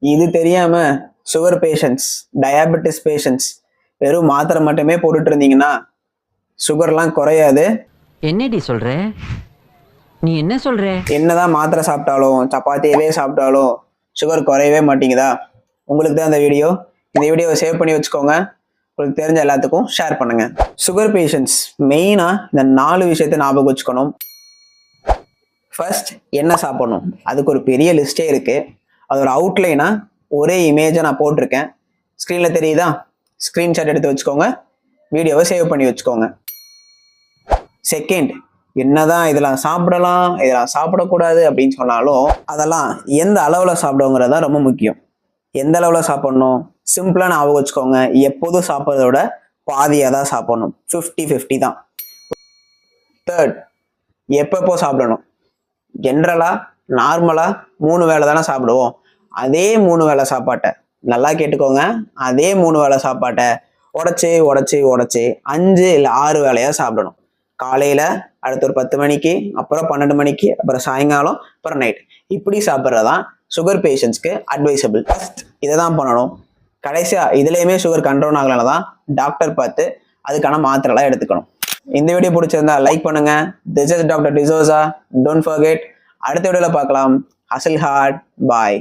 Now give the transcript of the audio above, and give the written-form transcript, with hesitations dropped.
இது தெரியாம sugar patients, diabetes patients வெறும் மாத்திரை மட்டுமே போட்டுட்டு இருந்தீங்கன்னா சுகர்லாம் குறையாது. என்னடி சொல்ற? நீ என்ன சொல்ற? என்னதான் மாத்திரை சாப்பிட்டாலும் சப்பாத்தியவே சாப்பிட்டாலும் சுகர் குறையவே மாட்டேங்குதா? உங்களுக்கு தான் இந்த வீடியோவை சேவ் பண்ணி வச்சுக்கோங்க. உங்களுக்கு தெரிஞ்ச எல்லாத்துக்கும் ஷேர் பண்ணுங்க. சுகர் பேஷண்ட்ஸ் மெயினா இந்த 4 விஷயத்தை ஞாபகம் வச்சுக்கணும். ஃபர்ஸ்ட், என்ன சாப்பிடணும்? அதுக்கு ஒரு பெரிய லிஸ்டே இருக்கு. அது ஒரு அவுட்லைனா ஒரே இமேஜை நான் போட்டிருக்கேன். ஸ்க்ரீன்ல தெரியுதா? ஸ்க்ரீன்ஷாட் எடுத்து வச்சுக்கோங்க, வீடியோவை சேவ் பண்ணி வச்சுக்கோங்க. செகண்ட், என்னதான் இதெல்லாம் சாப்பிடலாம் இதெல்லாம் சாப்பிடக்கூடாது அப்படின்னு சொன்னாலும் அதெல்லாம் எந்த அளவில் சாப்பிடுங்கிறது தான் ரொம்ப முக்கியம். எந்த அளவில் சாப்பிடணும்? சிம்பிளாக ஞாபகம் வச்சுக்கோங்க, எப்போதும் சாப்பிட்றத விட பாதியாக தான் சாப்பிடணும். 50-50 தான். தேர்ட், எப்பப்போ சாப்பிடணும்? ஜென்ரலாக நார்மலாக 3 வேளை தானே சாப்பிடுவோம். அதே 3 வேளை சாப்பாட்டை நல்லா கேட்டுக்கோங்க, அதே 3 வேளை சாப்பாட்டை உடச்சி 5 இல்லை 6 வேளையாக சாப்பிடணும். காலையில், அடுத்து ஒரு 10 மணிக்கு, அப்புறம் 12 மணிக்கு, அப்புறம் சாயங்காலம், அப்புறம் நைட். இப்படி சாப்பிட்றதான் சுகர் பேஷண்ட்ஸ்க்கு அட்வைசபிள். ஃபர்ஸ்ட் இதை தான் பண்ணணும். கடைசியாக இதுலேயுமே சுகர் கண்ட்ரோல் ஆகலைன்னா தான் டாக்டர் பார்த்து அதுக்கான மாத்திரைலாம் எடுத்துக்கணும். இந்த வீடியோ பிடிச்சிருந்தா லைக் பண்ணுங்க. This is doctor D'Souza. Don't forget, அடுத்த வீடியோவில் பார்க்கலாம். Hustle hard. பாய்.